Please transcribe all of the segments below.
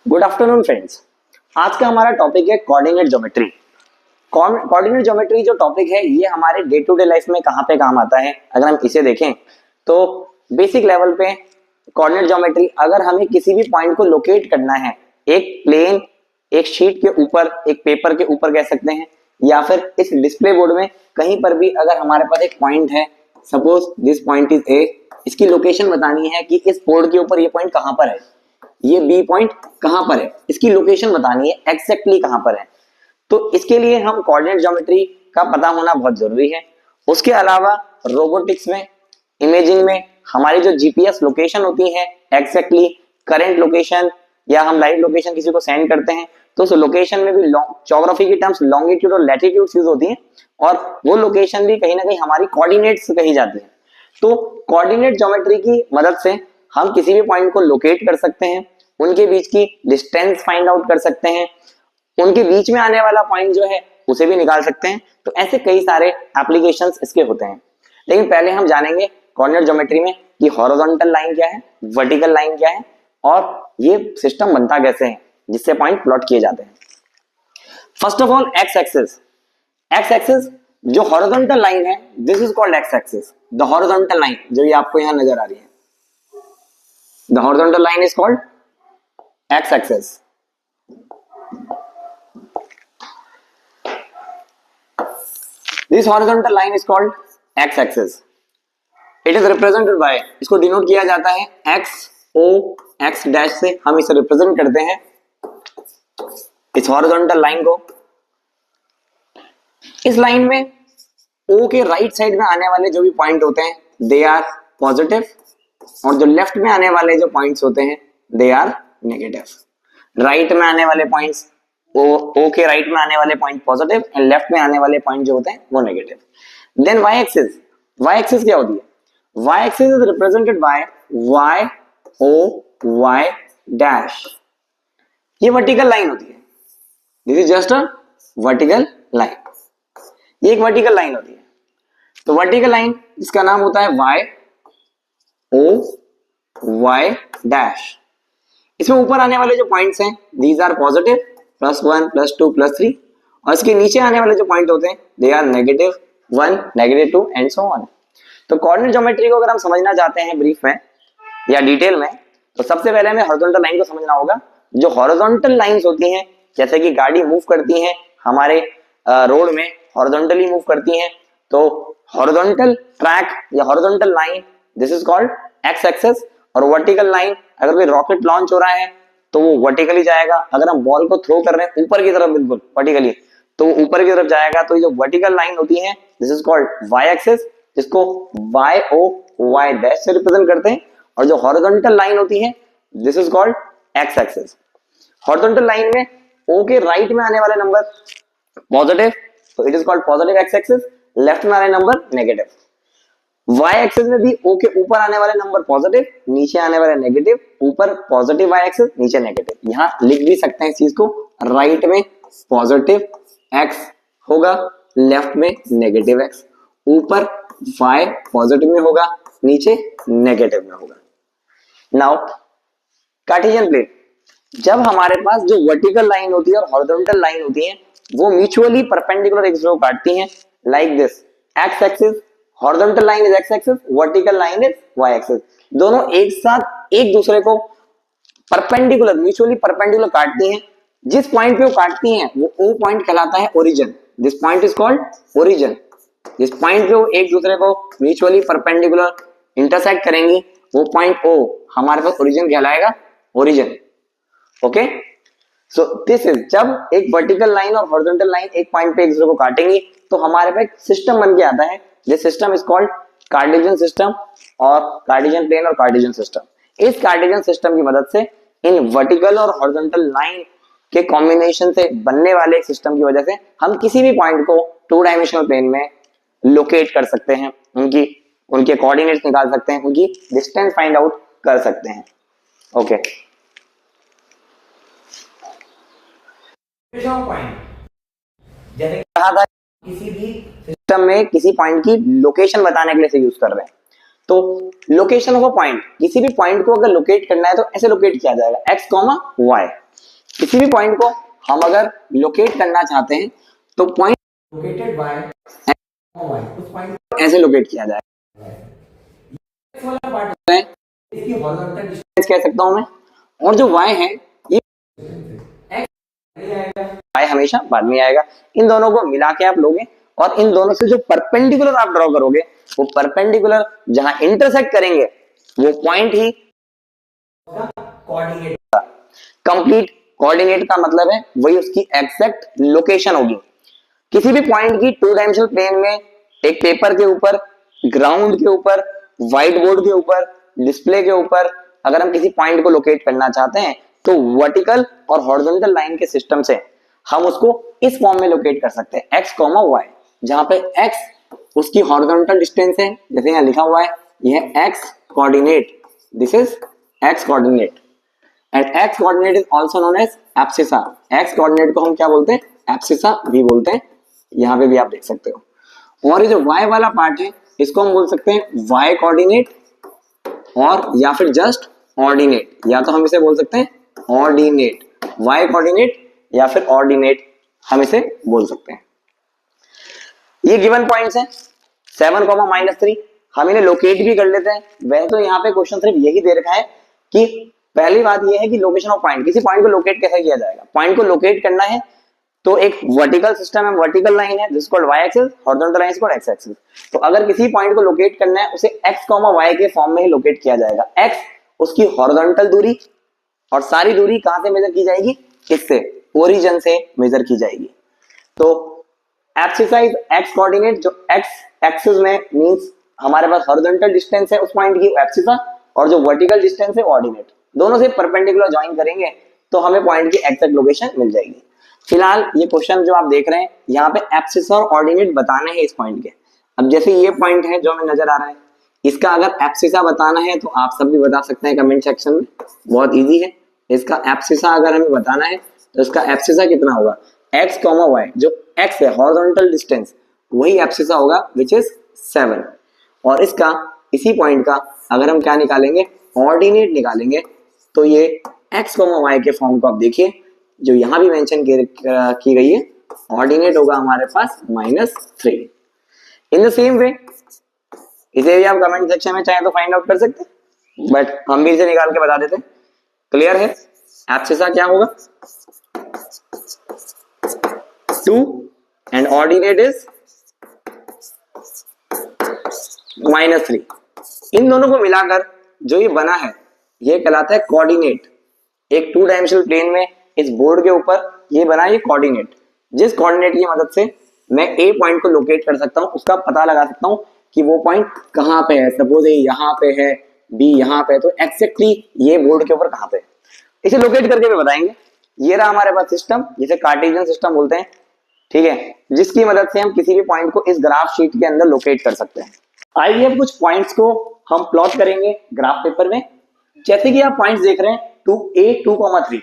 Good afternoon friends. आज का हमारा टॉपिक है कोऑर्डिनेट ज्योमेट्री। कोऑर्डिनेट ज्योमेट्री जो टॉपिक है ये हमारे डे टू डे लाइफ में कहाँ पे काम आता है, अगर हम इसे देखें तो बेसिक लेवल पे कोऑर्डिनेट ज्योमेट्री, अगर हमें किसी भी पॉइंट को लोकेट करना है एक प्लेन, एक शीट के ऊपर, एक पेपर के ऊपर कह सकते हैं, या फिर इस डिस्प्ले बोर्ड में कहीं पर भी अगर हमारे पास एक पॉइंट है, suppose this point is a, इसकी लोकेशन बतानी है कि इस बोर्ड के ऊपर ये पॉइंट कहाँ पर है, ये बी पॉइंट कहां पर है, इसकी लोकेशन बतानी है एग्जैक्टली कहां पर है। तो इसके लिए हम कोऑर्डिनेट ज्योमेट्री का पता होना बहुत जरूरी है। उसके अलावा रोबोटिक्स में, इमेजिंग में हमारी जो जीपीएस लोकेशन होती है एग्जैक्टली करंट लोकेशन, या हम लाइव लोकेशन किसी को सेंड करते हैं तो उस लोकेशन में भी ज्योग्राफी की टर्म्स लॉन्गिट्यूड और लैटिट्यूड यूज होती है, और वो लोकेशन भी कहीं ना कहीं हमारी कोऑर्डिनेट्स कही जाती है। तो कोऑर्डिनेट ज्योमेट्री की मदद से हम किसी भी पॉइंट को लोकेट कर सकते हैं, उनके बीच की डिस्टेंस फाइंड आउट कर सकते हैं, उनके बीच में आने वाला पॉइंट जो है उसे भी निकाल सकते हैं। तो ऐसे कई सारे एप्लीकेशंस इसके होते हैं। लेकिन पहले हम जानेंगे कोऑर्डिनेट ज्योमेट्री में कि हॉरिजॉन्टल लाइन क्या है, वर्टिकल लाइन क्या है, और ये सिस्टम बनता कैसे है जिससे पॉइंट प्लॉट किए जाते हैं। First of all x axis. X axis जो हॉरिजॉन्टल लाइन है, this is called X axis. The horizontal line जो ये आपको यहां नजर आ रही है, the horizontal line is called x axis. This horizontal line is called x axis. It is represented by, इसको डिनोट किया जाता है x o x डैश से, हम इसे रिप्रेजेंट करते हैं इस हॉरिजॉन्टल लाइन को। इस लाइन में o के राइट साइड में आने वाले जो भी पॉइंट होते हैं दे आर पॉजिटिव, और जो लेफ्ट में आने वाले जो पॉइंट्स होते हैं दे आर नेगेटिव। राइट में आने वाले पॉइंट्स, ओ के राइट में आने वाले पॉइंट पॉजिटिव एंड लेफ्ट में आने वाले पॉइंट जो होते हैं वो negative. Then Y axis. Y axis क्या होती है? Y axis is represented by Y O Y dash. ये वर्टिकल लाइन होती है, this is just a vertical line. ये एक वर्टिकल लाइन होती है। तो वर्टिकल लाइन इसका नाम होता है वाई ओ वाई डैश। इसमें ऊपर आने वाले जो पॉइंट्स हैं दीज आर पॉजिटिव, +1 +2 +3, और इसके नीचे आने वाले जो पॉइंट होते हैं they are -1 -2 and so on. तो कोऑर्डिनेट ज्योमेट्री को अगर हम समझना चाहते हैं ब्रीफ में या डिटेल में, तो सबसे पहले हमें हॉरिजॉन्टल लाइन को समझना होगा। जो हॉरिजॉन्टल लाइंस होती हैं, जैसे कि गाड़ी मूव करती है हमारे रोड में, हॉरिजॉन्टली मूव करती हैं, तो हॉरिजॉन्टल ट्रैक या horizontal line this is called X axis. और वर्टिकल लाइन, अगर कोई रॉकेट लॉन्च हो रहा है तो वो वर्टिकली जाएगा। अगर हम बॉल को थ्रो कर रहे हैं ऊपर की तरफ बिल्कुल वर्टिकली, तो वो ऊपर की तरफ जाएगा। तो ये जो वर्टिकल लाइन होती है this is called Y axis, जिसको वाई ओ वाई डैश से रिप्रेजेंट करते हैं। और जो हॉरिजॉन्टल लाइन होती है this is called X axis. Horizontal line में ओ के राइट में आने वाले नंबर पॉजिटिव, तो it is called positive X axis. Left में आने नंबर नेगेटिव। y एक्सिस में भी o के ऊपर आने वाले नंबर पॉजिटिव, नीचे आने वाले नेगेटिव। ऊपर पॉजिटिव y एक्सिस, नीचे नेगेटिव। यहां लिख भी सकते हैं इस चीज को, राइट में पॉजिटिव x होगा, लेफ्ट में नेगेटिव x। ऊपर y पॉजिटिव में होगा, नीचे नेगेटिव में होगा। नाउ कार्टेशियन प्लेन, जब हमारे पास जो वर्टिकल लाइन होती है और हॉरिजॉन्टल लाइन होती है वो म्यूचुअली परपेंडिकुलर एक दूसरे को काटती हैं, like this. X axis, horizontal line is X axis, vertical line is Y axis. दोनों एक साथ एक दूसरे को परपेंडिकुलर, म्यूचुअली परपेंडिकुलर काटती हैं। जिस पॉइंट पे वो काटती हैं वो ओ पॉइंट कहलाता है origin. This point is called origin. जिस पॉइंट पे वो एक दूसरे को म्यूचुअली परपेंडिकुलर इंटरसेक्ट करेंगी वो पॉइंट ओ हमारे पास ओरिजिन कहलाएगा, origin. Okay, so this is, जब एक वर्टिकल लाइन और हॉरिजॉन्टल लाइन एक पॉइंट पे एक दूसरे को काटेंगी तो हमारे पास एक सिस्टम बन के आता है। This system is called Cartesian system, और कार्टेशियन प्लेन और कार्टेशियन सिस्टम। इस कार्टेशियन सिस्टम की मदद से इन वर्टिकल और हॉरिजॉन्टल लाइन के कॉम्बिनेशन से बनने वाले एक सिस्टम की वजह से हम किसी भी पॉइंट को 2 डायमेंशनल प्लेन में लोकेट कर सकते हैं, उनके कोऑर्डिनेट्स निकाल सकते हैं, उनकी डिस्टेंस फाइंड आउट कर सकते हैं। ओके, पॉइंट जैसे कहा था किसी भी सिस्टम में किसी पॉइंट की लोकेशन बताने के लिए से यूज कर रहे हैं। तो लोकेशन ऑफ अ पॉइंट, किसी भी पॉइंट को अगर लोकेट करना है तो ऐसे लोकेट किया जाएगा x, y। किसी भी पॉइंट को हम अगर लोकेट करना चाहते हैं तो पॉइंट लोकेटेड बाय उस पॉइंट को ऐसे लोकेट किया जाएगा। इस वाला पार्ट है इसकी हॉरिजॉन्टल डिस्टेंस कह सकता हूं मैं, और जो y है ये y हमेशा बाद में आएगा। इन दोनों को मिला के आप लोगे और इन दोनों से जो परपेंडिकुलर आप ड्रॉ करोगे वो परपेंडिकुलर जहां इंटरसेक्ट करेंगे वो पॉइंट ही कोऑर्डिनेट का कंप्लीट कोऑर्डिनेट का मतलब है वही उसकी एग्जैक्ट लोकेशन होगी। किसी भी पॉइंट की टू डायमेंशनल प्लेन में एक पेपर के ऊपर, ग्राउंड के ऊपर, व्हाइट बोर्ड के ऊपर, डिस्प्ले के ऊपर अगर हम किसी पॉइंट को लोकेट करना चाहते हैं तो वर्टिकल और हॉरिजॉन्टल लाइन के सिस्टम से हम उसको इस फॉर्म में लोकेट कर सकते हैं x, y, जहां पे x उसकी हॉरिजॉन्टल डिस्टेंस है, जैसे यहाँ लिखा हुआ है यह x coordinate, this is x coordinate and x coordinate is also known as abscissa. x coordinate को हम क्या बोलते हैं? एब्सिसा भी बोलते हैं, यहाँ पे भी आप देख सकते हो। और ये जो y वाला पार्ट है इसको हम बोल सकते हैं y कोऑर्डिनेट और या फिर जस्ट ऑर्डिनेट, या तो हम इसे बोल सकते हैं ऑर्डिनेट, y कोऑर्डिनेट या फिर ऑर्डिनेट हम इसे बोल सकते हैं। ये गिवन पॉइंट्स हैं 7, -3, हम इन्हें लोकेट भी कर लेते हैं। वैसे तो यहाँ पे क्वेश्चन सिर्फ यही दे रखा है कि पहली बात यह है कि लोकेशन ऑफ पॉइंट, किसी पॉइंट को लोकेट कैसे किया जाएगा। पॉइंट को लोकेट करना है तो एक वर्टिकल सिस्टम है, वर्टिकल लाइन है जिसको y एक्सिस, हॉरिजॉन्टल लाइन इसको x एक्सिस। तो अगर किसी पॉइंट को लोकेट करना है उसे x, y के फॉर्म में ही लोकेट किया जाएगा। x उसकी हॉरिजॉन्टल दूरी और सारी दूरी कहां से मेजर की जाएगी? इससे, ओरिजिन से मेजर की जाएगी। तो एब्सिसा इज x कोऑर्डिनेट, जो x एक्सिस में मींस हमारे पास हॉरिजॉन्टल डिस्टेंस है उस पॉइंट की एब्सिसा, और जो वर्टिकल डिस्टेंस है ऑर्डिनेट, दोनों से परपेंडिकुलर ज्वाइन करेंगे तो हमें पॉइंट की एग्जैक्ट लोकेशन मिल जाएगी। फिलहाल ये क्वेश्चन जो आप देख रहे हैं यहाँ पे एब्सिसा और ऑर्डिनेट बताने हैं इस पॉइंट के। अब जैसे ये पॉइंट है जो हमें नजर आ रहा है, इसका अगर एब्सिसा बताना है तो आप सब भी बता सकते हैं कमेंट सेक्शन में, बहुत इजी है। इसका एब्सिसा अगर हमें बताना है तो इसका एब्सिसा कितना होगा? x, y, जो x है हॉरिजॉन्टल डिस्टेंस, वही एब्सिसा होगा विच इज 7। और इसका इसी पॉइंट का अगर हम क्या निकालेंगे? ऑर्डिनेट निकालेंगे, तो ये x, y के फॉर्म को आप देखिए जो यहाँ भी मेंशन की गई है, ऑर्डिनेट होगा हमारे पास -3। इन द सेम वे इसे भी आप कमेंट सेक्शन में चाहे तो फाइंड आउट कर सकते हैं, बट हम भी इसे निकाल के बता देते हैं। क्लियर है? एब्सिसा क्या होगा? 2 एंड ऑर्डिनेट इज -3। इन दोनों को मिलाकर जो ये बना है ये कहलाता है कोऑर्डिनेट। एक टू डायमेंशनल प्लेन में इस बोर्ड के ऊपर ये बना ये कोऑर्डिनेट, जिस कोऑर्डिनेट की मदद से मैं ए पॉइंट को लोकेट कर सकता हूं, उसका पता लगा सकता हूं कि वो पॉइंट कहां पे है। सपोज ये यहां पे है, बी यहां पे है, तो एक्जैक्टली ये बोर्ड के ऊपर कहां पे है इसे लोकेट करके भी बताएंगे। ये रहा हमारे पास सिस्टम, जिसे कार्टेशियन सिस्टम बोलते हैं, ठीक है, जिसकी मदद से हम किसी भी पॉइंट को इस ग्राफ शीट के अंदर लोकेट कर सकते हैं। आइए अब कुछ पॉइंट्स को हम प्लॉट करेंगे ग्राफ पेपर में। जैसे कि आप पॉइंट्स देख रहे हैं 2a, 2,3,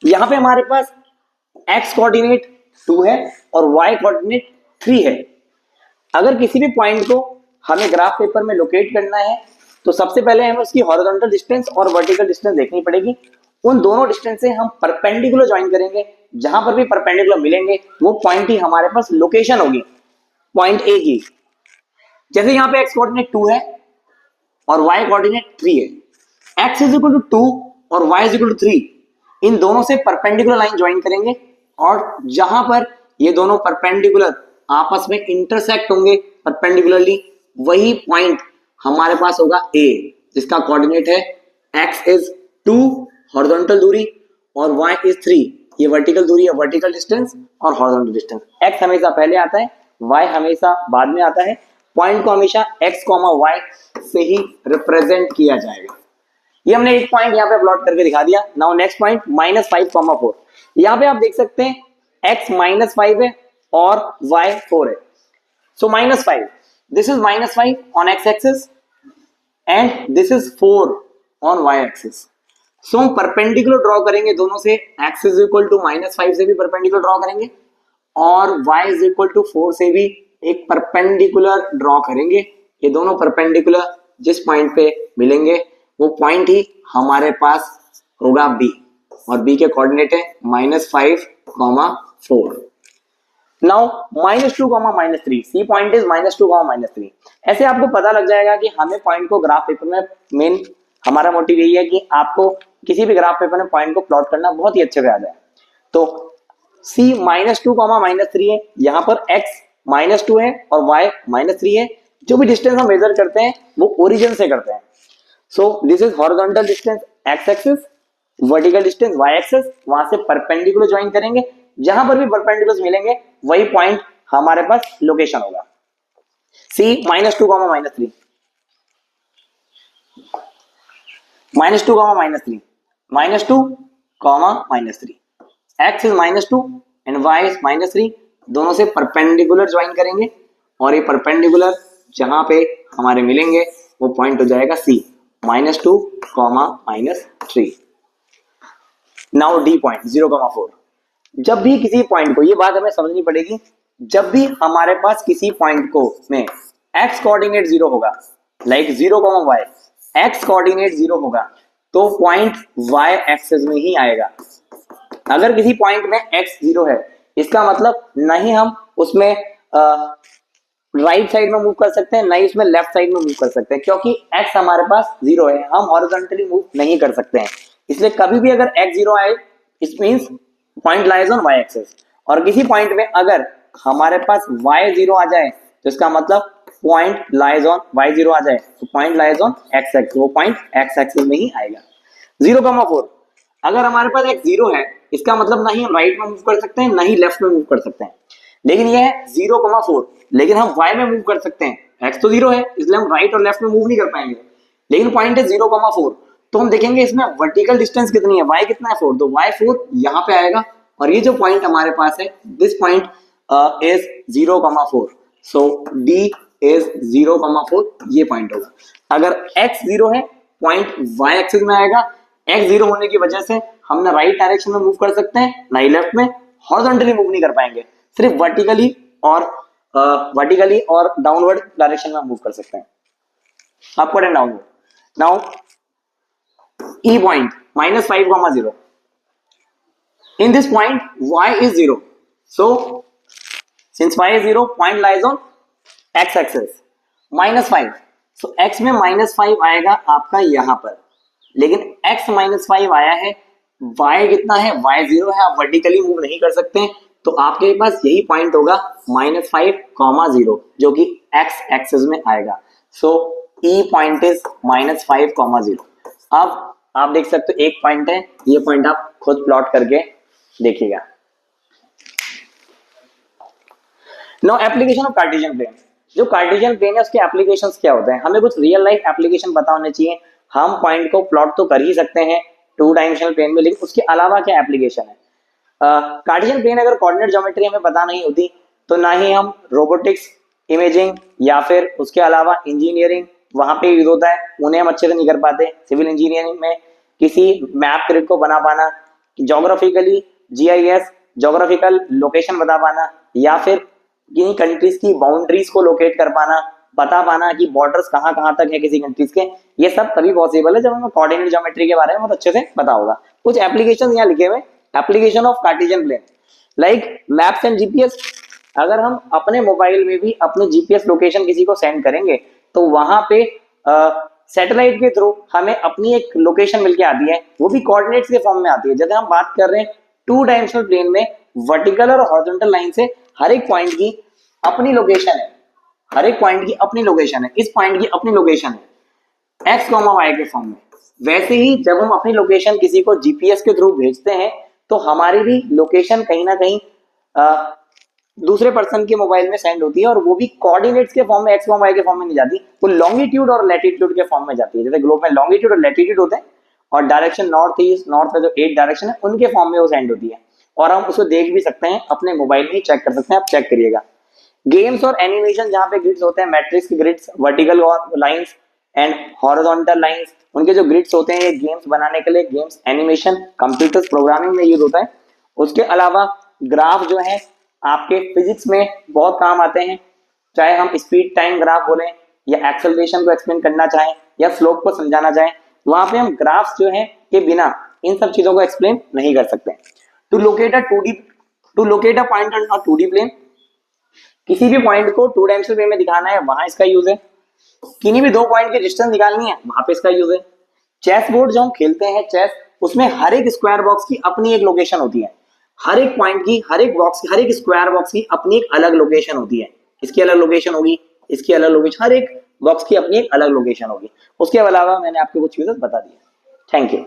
यहां पे हमारे पास x कोऑर्डिनेट 2 है और y कोऑर्डिनेट 3 है। अगर किसी भी पॉइंट को हमें ग्राफ पेपर में लोकेट करना है तो सबसे पहले हमें उसकी हॉरिजॉन्टल डिस्टेंस और वर्टिकल डिस्टेंस देखनी पड़ेगी। उन दोनों डिस्टेंस से हम परपेंडिकुलर ज्वाइन करेंगे, जहां पर भी परपेंडिकुलर मिलेंगे वो पॉइंट ही हमारे पास लोकेशन होगी पॉइंट ए की। जैसे यहाँ पे x कोऑर्डिनेट 2 है और y कोऑर्डिनेट 3 है, x इज इक्वल टू 2 और y इज इक्वल टू 3, इन दोनों से परपेंडिकुलर लाइन ज्वाइन करेंगे और जहां पर ये दोनों परपेंडिकुलर आपस में इंटरसेक्ट होंगे परपेंडिकुलरली, वही पॉइंट हमारे पास होगा A, जिसका कोऑर्डिनेट है x इज 2 हॉरिजॉन्टल दूरी और y इज 3, ये वर्टिकल दूरी है, वर्टिकल डिस्टेंस और हॉरिजॉन्टल डिस्टेंस। x हमेशा पहले आता है, y हमेशा बाद में आता है। पॉइंट को हमेशा x, y से ही रिप्रेजेंट किया जाएगा। ये हमने एक पॉइंट यहाँ पे प्लॉट करके दिखा दिया। नाउ नेक्स्ट पॉइंट -5, 4, यहाँ पे आप देख सकते हैं x -5 है और y 4 है। So -5, this is -5 on x axis and this is 4 on y axis. So हम परपेंडिकुलर ड्रॉ करेंगे दोनों से, x इज इक्वल टू -5 से भी परपेंडिकुलर ड्रॉ करेंगे और y इज इक्वल टू 4 से भी एक परपेंडिकुलर ड्रॉ करेंगे। ये दोनों परपेंडिकुलर जिस पॉइंट पे मिलेंगे वो पॉइंट ही हमारे पास होगा B। और बी के कोऑर्डिनेट है -5, 4। Now -2, -3, C point is -2, -3। ऐसे आपको पता लग जाएगा कि हमें पॉइंट को ग्राफ पेपर में मेन हमारा मोटिव यही है कि आपको किसी भी ग्राफ पेपर में पॉइंट को प्लॉट करना बहुत ही अच्छे से आ जाए। तो सी -2, -3 है, यहाँ पर x -2 है और y -3 है। जो भी डिस्टेंस हम मेजर करते हैं वो ओरिजिन से करते हैं। So this is horizontal distance x axis, vertical distance y axis, वहां से परपेंडिकुलर ज्वाइन करेंगे, जहां पर भी परपेंडिकुलर्स मिलेंगे वही पॉइंट हमारे पास लोकेशन होगा। सी -2, -3, -2, -3, -2, -3, x is -2 and y is -3, दोनों से परपेंडिकुलर ज्वाइन करेंगे और ये परपेंडिकुलर जहां पे हमारे मिलेंगे वो पॉइंट हो जाएगा C, -2, -3। Now D point 0,4। जब भी किसी पॉइंट को, ये बात हमें समझनी पड़ेगी, जब भी हमारे पास किसी पॉइंट को में x कोऑर्डिनेट 0 होगा, लाइक 0,y, x कोऑर्डिनेट 0 होगा तो पॉइंट y एक्सिस में ही आएगा। अगर किसी पॉइंट में x 0 है, इसका मतलब नहीं हम उसमें राइट साइड में मूव कर सकते हैं, नहीं उसमें लेफ्ट साइड में मूव कर सकते हैं, क्योंकि x हमारे पास 0 है, हम हॉरिजॉन्टली मूव नहीं कर सकते हैं। इसलिए कभी भी अगर x 0 आए, it means point lies on y axis. और किसी पॉइंट में अगर हमारे पास y 0 आ जाए तो इसका मतलब पॉइंट लाइज ऑन y 0 आ जाए तो point lies on x axis, वो पॉइंट x एक्सिस में ही आएगा। 0,4 अगर हमारे पास x 0 है, इसका मतलब नहीं हम राइट में मूव कर सकते हैं, नहीं लेफ्ट में मूव कर सकते हैं। लेकिन यह है 0,4, लेकिन हम y में मूव कर सकते हैं। x तो 0 है, इसलिए हम राइट और लेफ्ट में मूव नहीं कर पाएंगे, लेकिन पॉइंट है 0,4। तो हम देखेंगे इसमें वर्टिकल डिस्टेंस कितनी है, y कितना है 4, तो y 4 यहाँ पे आएगा और ये जो पॉइंट हमारे पास है, this point is 0,4। So D is 0,4, ये पॉइंट होगा। अगर x 0 है, पॉइंट y एक्सिस में आएगा। x 0 होने की वजह से हम ना राइट डायरेक्शन में मूव कर सकते हैं, ना ही लेफ्ट में, हॉरिजॉन्टली मूव नहीं कर पाएंगे, सिर्फ वर्टिकली और डाउनवर्ड डायरेक्शन में मूव कर सकते हैं, upward and downward. Now E point -5, 0. In this point, y is 0. So, since y is 0, point lies on x axis. -5. So, x में -5 आएगा आपका यहां पर, लेकिन x -5 आया है, y कितना है, y 0 है, आप वर्टिकली मूव नहीं कर सकते हैं, तो आपके पास यही पॉइंट होगा -5, 0, जो कि x एक्सिस में आएगा। सो E पॉइंट इज -5, 0। अब आप देख सकते हो एक पॉइंट है, ये पॉइंट आप खुद प्लॉट करके देखिएगा। Now application of Cartesian plane. जो कार्टेशियन प्लेन है उसके एप्लीकेशंस क्या होते हैं, हमें कुछ रियल लाइफ एप्लीकेशन पता होने चाहिए। हम पॉइंट को प्लॉट तो कर ही सकते हैं 2 डायमेंशनल प्लेन में, लेकिन उसके अलावा क्या एप्लीकेशन है। कार्टेशियन प्लेन अगर कोऑर्डिनेट ज्योमेट्री हमें पता नहीं होती तो ना ही हम रोबोटिक्स, इमेजिंग या फिर उसके अलावा इंजीनियरिंग वहां पे यूज होता है, उन्हें हम अच्छे से नहीं कर पाते। सिविल इंजीनियरिंग में किसी मैप ग्रिड को बना पाना, ज्योग्राफिकली GIS, ज्योग्राफिकल लोकेशन बता पाना, या फिर किन्हीं कंट्रीज की बाउंड्रीज को लोकेट कर पाना, बता पाना कि बॉर्डर्स कहाँ कहाँ तक है किसी कंट्रीज के, ये सब तभी पॉसिबल है जब हमें कोऑर्डिनेट ज्योमेट्री के बारे में बहुत अच्छे से पता होगा। कुछ एप्लीकेशन यहाँ लिखे हुए, application of Cartesian plane, like maps and GPS। अगर हम अपने मोबाइल में भी अपने GPS लोकेशन किसी को सेंड करेंगे तो वहां पे सैटेलाइट के थ्रू हमें अपनी एक लोकेशन मिलके आती है, वो भी कोऑर्डिनेट्स के फॉर्म में आती है। जैसे हम बात कर रहे हैं 2 डायमेंशनल प्लेन में वर्टिकल और हॉरिजॉन्टल लाइन से हर एक पॉइंट की अपनी लोकेशन है, हर एक पॉइंट की अपनी लोकेशन है, इस पॉइंट की अपनी लोकेशन है x, y के फॉर्म में। वैसे ही जब हम अपनी लोकेशन किसी को GPS के थ्रू भेजते हैं तो हमारी भी लोकेशन कहीं ना कहीं दूसरे पर्सन के मोबाइल में सेंड होती है, और वो भी कोऑर्डिनेट्स के फॉर्म में, x, y के फॉर्म में नहीं जाती, वो लॉन्गिट्यूड और लैटिट्यूड के फॉर्म में जाती है। जैसे ग्लोब में लॉन्गिट्यूड और लैटिट्यूड होते हैं और डायरेक्शन नॉर्थ ईस्ट, नॉर्थ का जो 8 डायरेक्शन है उनके फॉर्म में वो सेंड होती है, और हम उसको देख भी सकते हैं अपने मोबाइल में ही, चेक कर सकते हैं, आप चेक करिएगा। गेम्स और एनिमेशन जहां पे ग्रिड्स होते हैं, मैट्रिक्स के grids, vertical lines and horizontal lines, उनके जो ग्रिड्स होते हैं ये गेम्स बनाने के लिए, गेम्स एनिमेशन कंप्यूटर प्रोग्रामिंग में यूज होता है। उसके अलावा ग्राफ जो है आपके फिजिक्स में बहुत काम आते हैं, चाहे हम स्पीड टाइम ग्राफ बोलें या एक्सेलरेशन को एक्सप्लेन करना चाहें या स्लोप को समझाना चाहें, वहां पे हम ग्राफ्स जो है के बिना इन सब चीजों को एक्सप्लेन नहीं कर सकते। To locate a point on a 2D plane, किसी भी पॉइंट को 2 डायमेंशनल वे में दिखाना है वहां इसका यूज है। किन्हीं भी 2 पॉइंट की डिस्टेंस निकालनी है वहां पे इसका यूज है। चेस बोर्ड जो हम खेलते हैं चेस, उसमें हर एक स्क्वायर बॉक्स की अपनी एक लोकेशन होती है, हर एक पॉइंट की, हर एक बॉक्स की, हर एक स्क्वायर बॉक्स की अपनी एक अलग लोकेशन होती है। इसकी अलग लोकेशन होगी, इसकी अलग लोकेशन, हर एक बॉक्स की अपनी एक अलग लोकेशन होगी। उसके अलावा मैंने आपको कुछ यूजेस बता दिए। Thank you.